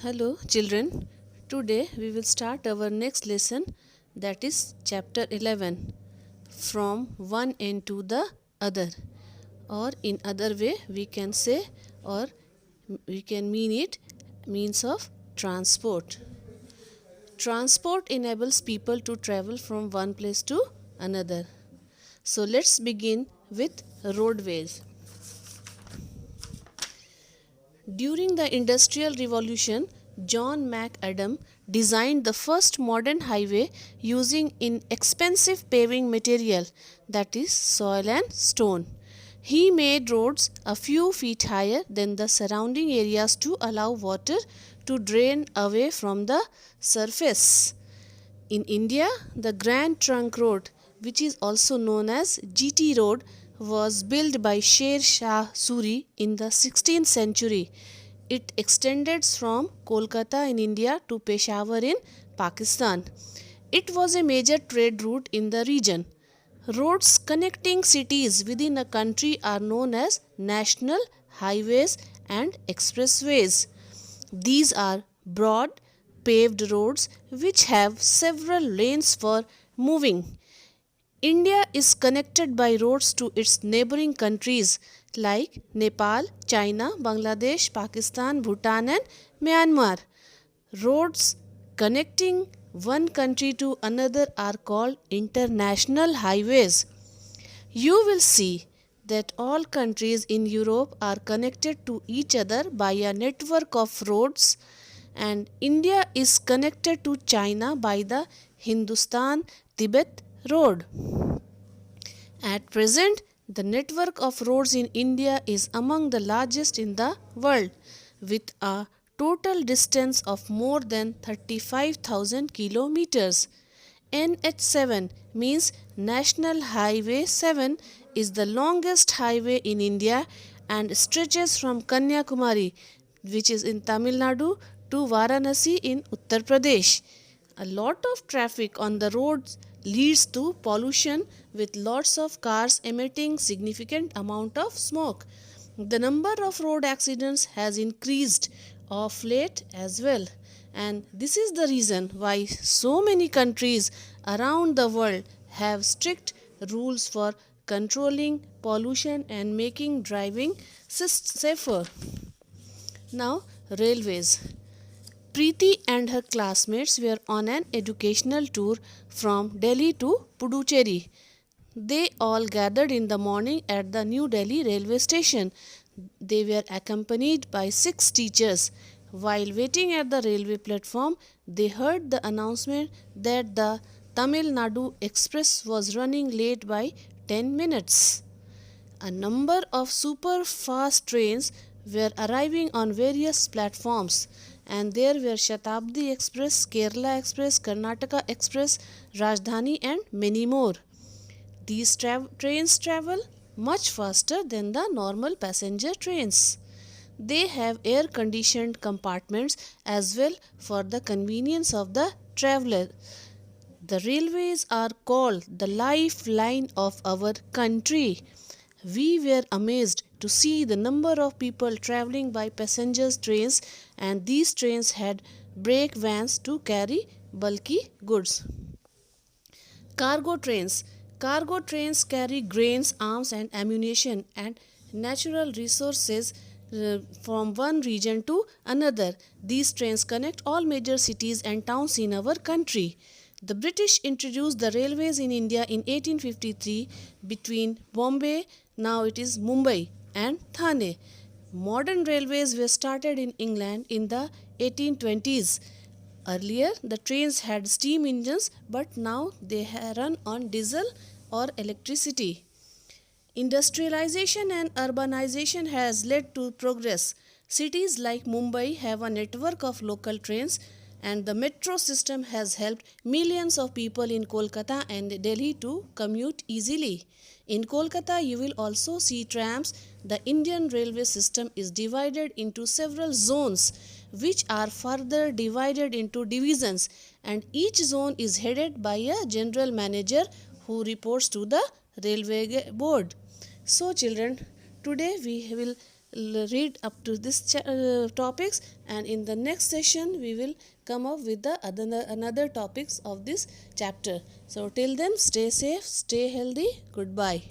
Hello, children. Today we will start our next lesson, that is chapter 11, from one end to the other. Or in other way we can say, or we can mean it, means of transport. Transport enables people to travel from one place to another. So let's begin with roadways. During the Industrial Revolution, John McAdam designed the first modern highway using inexpensive paving material, that is, soil and stone. He made roads a few feet higher than the surrounding areas to allow water to drain away from the surface. In India, the Grand Trunk Road, which is also known as GT Road, was built by Sher Shah Suri in the 16th century. It extended from Kolkata in India to Peshawar in Pakistan. It was a major trade route in the region. Roads connecting cities within a country are known as national highways and expressways. These are broad, paved roads which have several lanes for moving. India is connected by roads to its neighboring countries like Nepal, China, Bangladesh, Pakistan, Bhutan, and Myanmar. Roads connecting one country to another are called international highways. You will see that all countries in Europe are connected to each other by a network of roads, and India is connected to China by the Hindustan Tibet Road. At present, the network of roads in India is among the largest in the world, with a total distance of more than 35,000 kilometers. NH7 means National Highway 7 is the longest highway in India and stretches from Kanyakumari, which is in Tamil Nadu, to Varanasi in Uttar Pradesh. A lot of traffic on the roads leads to pollution, with lots of cars emitting significant amount of smoke. The number of road accidents has increased of late as well, and this is the reason why so many countries around the world have strict rules for controlling pollution and making driving safer. Now, railways. Preeti and her classmates were on an educational tour from Delhi to Puducherry. They all gathered in the morning at the New Delhi railway station. They were accompanied by 6 teachers. While waiting at the railway platform, they heard the announcement that the Tamil Nadu Express was running late by 10 minutes. A number of super fast trains were arriving on various platforms, and there were Shatabdi Express, Kerala Express, Karnataka Express, Rajdhani, and many more. These trains travel much faster than the normal passenger trains. They have air conditioned compartments as well for the convenience of the traveler. The railways are called the lifeline of our country. We were amazed to see the number of people traveling by passengers trains, and these trains had brake vans to carry bulky goods. Cargo trains. Cargo trains carry grains, arms, and ammunition and natural resources from one region to another. These trains connect all major cities and towns in our country. The British introduced the railways in India in 1853 between Bombay, now it is Mumbai, and Thane. Modern railways were started in England in the 1820s. Earlier, the trains had steam engines, but now they run on diesel or electricity. Industrialization and urbanization has led to progress. Cities like Mumbai have a network of local trains, and the metro system has helped millions of people in Kolkata and Delhi to commute easily. In Kolkata, you will also see trams. The Indian railway system is divided into several zones, which are further divided into divisions, and each zone is headed by a general manager who reports to the railway board. So, children, today we will read up to this topics, and in the next session we will come up with the another topics of this chapter. So till then, stay safe, stay healthy. Goodbye.